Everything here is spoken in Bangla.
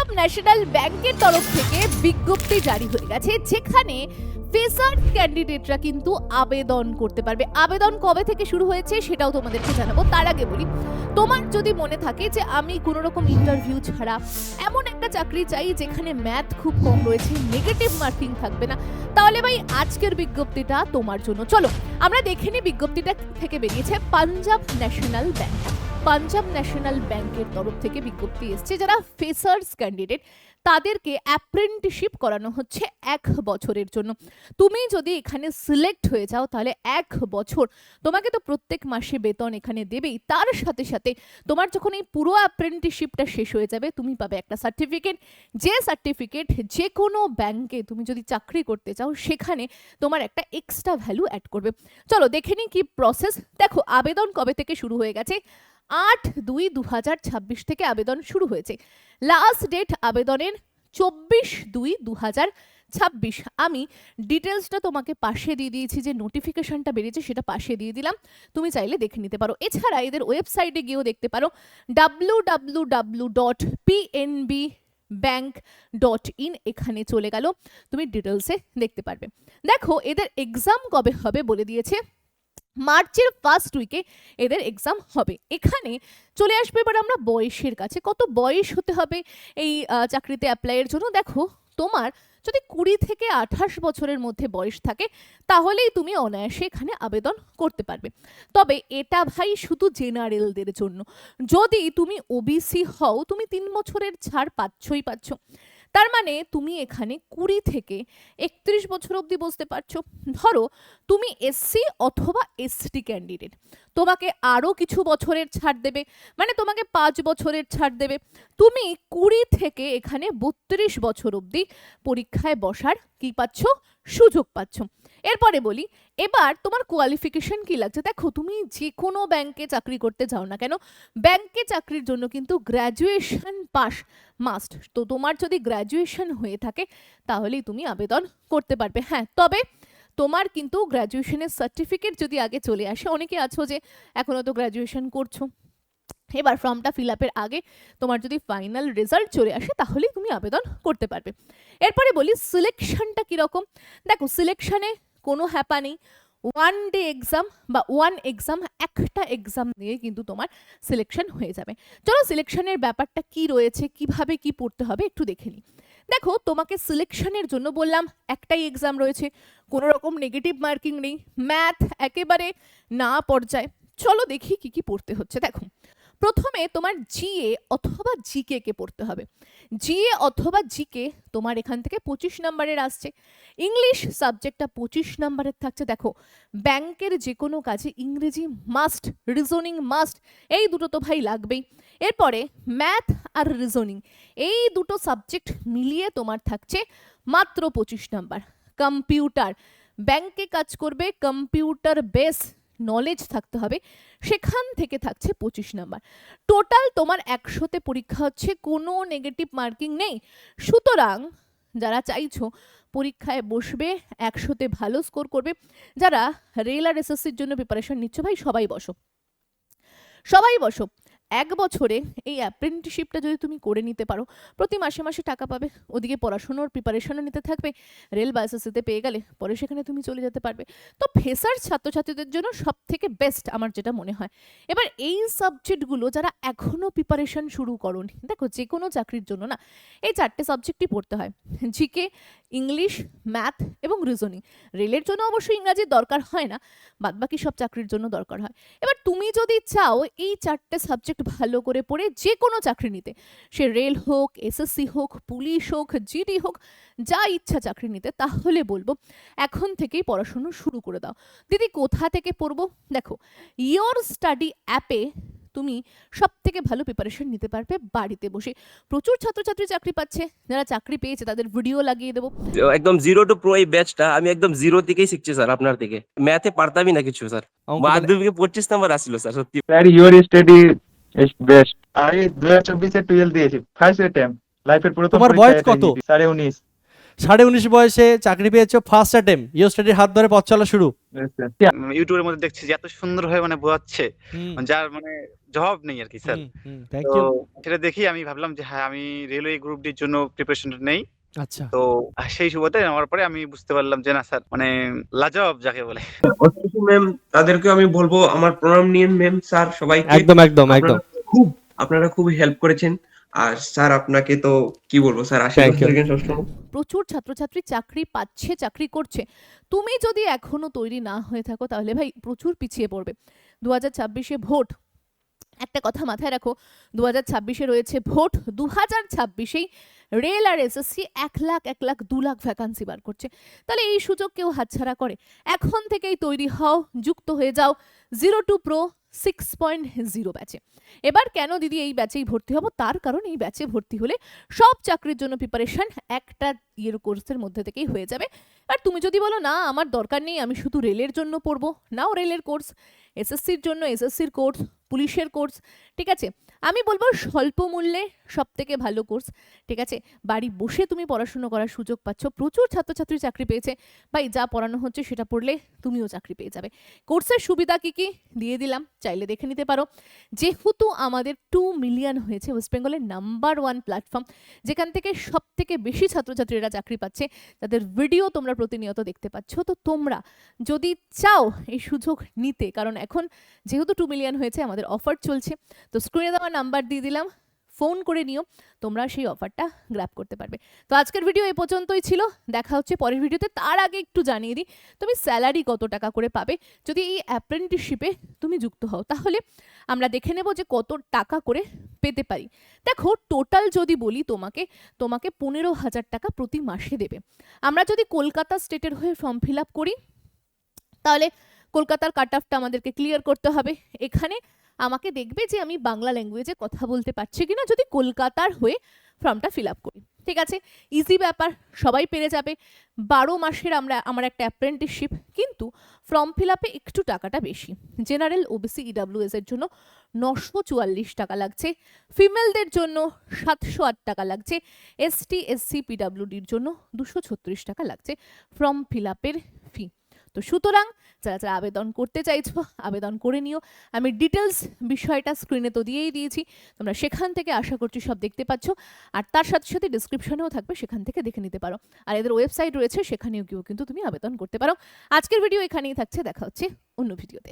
পাঞ্জাব ন্যাশনাল ব্যাংকের তরফ থেকে বিজ্ঞপ্তি জারি হয়ে গেছে, যেখানে ফেসার ক্যান্ডিডেটরা কিন্তু আবেদন করতে পারবে। আবেদন কবে থেকে শুরু হয়েছে সেটাও তোমাদেরকে জানাবো। তার আগে বলি, তোমার যদি মনে থাকে যে আমি কোনো রকম ইন্টারভিউ ছাড়া এমন একটা চাকরি চাই যেখানে ম্যাথ খুব কম রয়েছে, নেগেটিভ মার্কিং থাকবে না, তাহলে ভাই আজকের বিজ্ঞপ্তিটা তোমার জন্য। চলো আমরা দেখে নিই বিজ্ঞপ্তিটা থেকে বেরিয়েছে। Punjab national bank, Punjab national ব্যাংকের তরফ থেকে বিজ্ঞপ্তি এসছে, যারা ফেসার্স ক্যান্ডিডেট তাদেরকে অ্যাপ্রেন্টিসশিপ করানো হচ্ছে 1 বছরের জন্য। তুমি যদি এখানে সিলেক্ট হয়ে যাও তাহলে 1 বছর তোমাকে তো প্রত্যেক মাসে বেতন এখানে দেবেই, তার সাথে সাথে তোমার যখন এই পুরো অ্যাপ্রেন্টিসশিপটা শেষ হয়ে যাবে তুমি পাবে একটা সার্টিফিকেট, যে সার্টিফিকেট যে কোনো ব্যাংকে তুমি যদি চাকরি করতে চাও সেখানে তোমার একটা এক্সট্রা ভ্যালু অ্যাড করবে। চলো দেখে নিই কি প্রসেস। দেখো আবেদন কবে থেকে শুরু হয়ে গেছে, 8/2/2026 থেকে আবেদন শুরু হয়েছে। লাস্ট ডেট আবেদনের 24/2/2026। আমি ডিটেলসটা তোমাকে পাশে দিয়ে দিয়েছি, যে নোটিফিকেশনটা বেরিয়েছে সেটা পাশে দিয়ে দিলাম, তুমি চাইলে দেখে নিতে পারো। এছাড়া এদের ওয়েবসাইটে গিয়েও দেখতে পারো, www.pnbbank.in, এখানে চলে গেল তুমি ডিটেলসে দেখতে পারবে। দেখো এদের এক্সাম কবে হবে বলে দিয়েছে, মার্চের ফার্স্ট উইকে এদের এক্সাম হবে। এখানে চলে আসবে এবার আমরা বয়সের কাছে। কত বয়স হতে হবে এই চাকরিতে অ্যাপ্লাইয়ের জন্য? দেখো তোমার যদি 20 থেকে 28 বছরের মধ্যে বয়স থাকে তাহলেই তুমি অনায়াসে এখানে আবেদন করতে পারবে। তবে এটা ভাই শুধু জেনারেলদের জন্য। যদি তুমি ওবিসি হও তুমি 3 বছরের ছাড় পাচ্ছই পাচ্ছ। তার মানে তুমি এখানে 20 থেকে 31 বছর অবধি বসতে পারছো। ধরো তুমি এসসি অথবা এসটি ক্যান্ডিডেট, তোমাকে আরও কিছু বছরের ছাড় দেবে, মানে তোমাকে 5 বছরের ছাড় দেবে। তুমি 20 থেকে এখানে 32 বছর অবধি পরীক্ষায় বসার কি পাচ্ছ, সুযোগ পাচ্ছ। এরপরে বলি, এবার তোমার কোয়ালিফিকেশন কি লাগছে। দেখো তুমি যে কোনো ব্যাংকে চাকরি করতে যাও না কেন, ব্যাংকে চাকরির জন্য কিন্তু গ্র্যাজুয়েশন পাস মাস্ট। তো তোমার যদি গ্র্যাজুয়েশন হয়ে থাকে তাহলেই তুমি আবেদন করতে পারবে। হ্যাঁ, তবে তোমার কিন্তু গ্র্যাজুয়েশনের সার্টিফিকেট যদি আগে চলে আসে, অনেকে আছো যে এখনো তো গ্র্যাজুয়েশন করছো, এবার ফর্মটা ফিল আপের আগে তোমার যদি ফাইনাল রেজাল্ট চলে আসে তাহলেই তুমি আবেদন করতে পারবে। এরপরে বলি সিলেকশনটা কীরকম। দেখো সিলেকশনে কোনো হ্যাপা নেই, 1 ডে এক্সাম বা 1 এক্সাম, একটা এক্সাম দিয়ে কিন্তু তোমার সিলেকশন হয়ে যাবে। চলো সিলেকশনের ব্যাপারটা কি রয়েছে, কিভাবে কি পড়তে হবে একটু দেখে নিই। দেখো তোমাকে সিলেকশনের জন্য বললাম একটাই এক্সাম রয়েছে, কোনো রকম নেগেটিভ মার্কিং নেই, ম্যাথ একেবারে না পর্যায়ে। চলো দেখি কি কি পড়তে হচ্ছে। দেখো প্রথমে তোমার জিএ অথবা জিকে কে পড়তে হবে। জিএ অথবা জিকে তোমার এখান থেকে 25 নম্বরের আসছে। ইংলিশ সাবজেক্টটা 25 নম্বরের থাকছে। দেখো ব্যাংকের যে কোনো কাজে ইংরেজি মাস্ট, রিজনিং মাস্ট, এই দুটো তো ভাই লাগবেই। এরপরে ম্যাথ আর রিজনিং, এই দুটো সাবজেক্ট মিলিয়ে তোমার থাকছে মাত্র 25 নম্বর। কম্পিউটার, ব্যাংকে কাজ করবে, কম্পিউটার বেস নলেজ থাকতে হবে, সেখান থেকে থাকছে 25 নাম্বার। টোটাল তোমার 100তে পরীক্ষা হচ্ছে, কোনো নেগেটিভ মার্কিং নেই। সুতরাং যারা চাইছো পরীক্ষায় বসবে, 100তে ভালো স্কোর করবে, যারা রেল আর এসএসসির জন্য প্রিপারেশন নিচ্ছ ভাই সবাই বসো, সবাই বসো। 1 বছরে এই অ্যাপ্রেন্টিসশিপটা যদি তুমি করে নিতে পারো, প্রতি মাসে মাসে টাকা পাবে, ওদিকে পড়াশোনার প্রিপারেশনও নিতে থাকবে, রেল বা এসএসসিতে পেয়ে গেলে পরে সেখানে তুমি চলে যেতে পারবে। তো ফ্রেশার ছাত্রছাত্রীদের জন্য সব থেকে বেস্ট আমার যেটা মনে হয়। এবার এই সাবজেক্টগুলো যারা এখনও প্রিপারেশন শুরু করোনি, দেখো যে কোনো চাকরির জন্য না এই 4টে সাবজেক্টই পড়তে হয়, জিকে, ইংলিশ, ম্যাথ এবং রিজনিং। রেলের জন্য অবশ্যই ইংরাজির দরকার হয় না, বাদবাকি সব চাকরির জন্য দরকার হয়। এবার তুমি যদি চাও এই 4টে সাবজেক্ট ভালো করে পড়ে যে কোনো চাকরি নিতে, সে রেল হোক, এসএসসি হোক, পুলিশ হোক, জিডি হোক, যা ইচ্ছা চাকরি নিতে, তাহলে বলবো এখন থেকেই পড়াশুনো শুরু করে দাও। দিদি কোথা থেকে পড়বো? দেখো ইয়োর স্টাডি অ্যাপে তুমি সব থেকে ভালো প্রিপারেশন নিতে পারবে বাড়িতে বসে। প্রচুর ছাত্রছাত্রী চাকরি পাচ্ছে, যারা চাকরি পেয়েছে তাদের ভিডিও লাগিয়ে দেবো। একদম জিরো টু প্রো এই ব্যাচটা আমি একদম জিরো থেকেই শিখছি স্যার আপনার থেকে। ম্যাথে পারতামই না কিছু স্যার, মাধ্যমিকে 25 নাম্বার আসছিল স্যার। সত্যি sir your study is best. আমি 2024-এ 12 দিয়েছি, ফার্স্ট অ্যাটেম্প, লাইফের প্রথম তোমার পরীক্ষা বয়স এটাই কত? দিয়েছি, 19.5। 19.5 বয়সে চাকরি পেয়েছো, ফার্স্ট অ্যাটেম্প, ইও স্টাডির হাত ধরে পথ চলা শুরু। ইউটিউবের মধ্যে দেখছি যে এত সুন্দর হয়ে মানে বোঝাচ্ছে, হুম যার মানে জবাব নেই আর কি স্যার। থ্যাংক তো ইউ। সেটা দেখি আমি ভাবলাম যে হ্যাঁ আমি রেলওয়ে গ্রুপ ডির জন্য প্রিপারেশনটা নেই। আচ্ছা, তো সেই সুবাদে নেওয়ার পরে আমি বুঝতে পারলাম যে না স্যার মানে লাজবাব যাকে বলে। অথচ ম্যাম তাদেরকে আমি বলবো আমার প্রণাম নিয়েন ম্যাম, স্যার সবাইকে। একদম একদম একদম। আপনারা খুব হেল্প করেছেন। আর স্যার আপনাকে তো কি বলবো স্যার, Thank আশীর্বাদ you. রাখেন সবসময়। প্রচুর ছাত্রছাত্রী চাকরি পাচ্ছে, চাকরি করছে। তুমি যদি এখনো তৈরি না হয়ে থাকো তাহলে ভাই প্রচুর পিছিয়ে পড়বে। 2026-এ ভোট, একটা কথা মাথায় রাখো, 2026-এ রয়েছে ভোট, 2026-এই রেল আর এসএসসি 1 লাখ 1 লাখ 2 লাখ ভ্যাকান্সি বার করছে। তাহলে এই সুযোগ কেউ হাতছাড়া করে? এখন থেকেই তৈরি হও, যুক্ত হয়ে যাও 0 to Pro 6.0 ব্যাচে। এবার কেন দিদি এই ব্যাচেই ভর্তি হব? তার কারণ এই ব্যাচে ভর্তি হলে সব চাকরির জন্য প্রিপারেশন একটা ইয়ের কোর্সের মধ্যে থেকেই হয়ে যাবে। আর তুমি যদি বলো না আমার দরকার নেই, আমি শুধু রেলের জন্য পড়বো, নাও রেলের কোর্স, এসএসসির জন্য এসএসসির কোর্স, পুলিশের কোর্স, ঠিক আছে? আমি বলবো স্বল্প মূল্যে সব থেকে ভালো কোর্স, ঠিক আছে? বাড়ি বসে তুমি পড়াশুনো করার সুযোগ পাচ্ছ, প্রচুর ছাত্রছাত্রী চাকরি পেয়েছে। ভাই যা পড়ানো হচ্ছে সেটা পড়লে তুমিও চাকরি পেয়ে যাবে। কোর্সের সুবিধা কি কি দিয়ে দিলাম, চাইলে দেখে নিতে পারো। যেহেতু আমাদের 2 মিলিয়ন হয়েছে, ওয়েস্ট বেঙ্গলের নাম্বার 1 প্ল্যাটফর্ম, যেখান থেকে সব থেকে বেশি ছাত্রছাত্রীরা চাকরি পাচ্ছে, তাদের ভিডিও তোমরা প্রতিনিয়ত দেখতে পাচ্ছ। তো তোমরা যদি চাও এই সুযোগ নিতে, কারণ এখন যেহেতু 2 মিলিয়ন হয়েছে আমাদের অফার চলছে, তো স্ক্রিনে দেওয়া নাম্বার দিয়ে দিলাম, ফোন করে নিও, তোমরা সেই অফারটা গ্র্যাব করতে পারবে। তো আজকের ভিডিও এই পর্যন্তই ছিল, দেখা হচ্ছে পরের ভিডিওতে। তার আগে একটু জানিয়ে দিই তুমি স্যালারি কত টাকা করে পাবে যদি এই অ্যাপ্রেন্টিসশিপে তুমি যুক্ত হও। তাহলে আমরা দেখে নেব যে কত টাকা করে পেতে পারি। দেখো টোটাল যদি বলি তোমাকে 15,000 টাকা প্রতি মাসে দেবে। আমরা যদি কলকাতা স্টেটের হয়ে ফর্ম ফিল আপ করি তাহলে কলকাতার কাট অফটা আমাদেরকে ক্লিয়ার করতে হবে। এখানে আমাকে দেখবে যে আমি বাংলা ল্যাঙ্গুয়েজে কথা বলতে পারছি কিনা যদি কলকাতার হয়ে ফর্মটা ফিল আপ করি, ঠিক আছে? ইজি ব্যাপার, সবাই পেরে যাবে। 12 মাসের আমার একটা অ্যাপ্রেন্টিসশিপ, কিন্তু ফর্ম ফিল আপে একটু টাকাটা বেশি। জেনারেল, ওবিসি, ইডাব্লিউএস এর জন্য 944 টাকা লাগছে, ফিমেলদের জন্য 708 টাকা লাগছে, এসটি এসসি পিডাব্লিউডির জন্য 236 টাকা লাগছে ফর্ম ফিল আপের ফি। তো সুতরাং যারা যারা আবেদন করতে চাইছো আবেদন করে নিও। আমি ডিটেলস বিষয়টা স্ক্রিনে তো দিয়েই দিয়েছি, তোমরা সেখান থেকে আশা করছি সব দেখতে পাচ্ছ। আর তার সাথে সাথে ডিসক্রিপশনেও থাকবে, সেখান থেকে দেখে নিতে পারো। আর এদের ওয়েবসাইট রয়েছে, সেখানেও গিয়েও কিন্তু তুমি আবেদন করতে পারো। আজকের ভিডিও এখানেই থাকছে, দেখা হচ্ছে অন্য ভিডিওতে।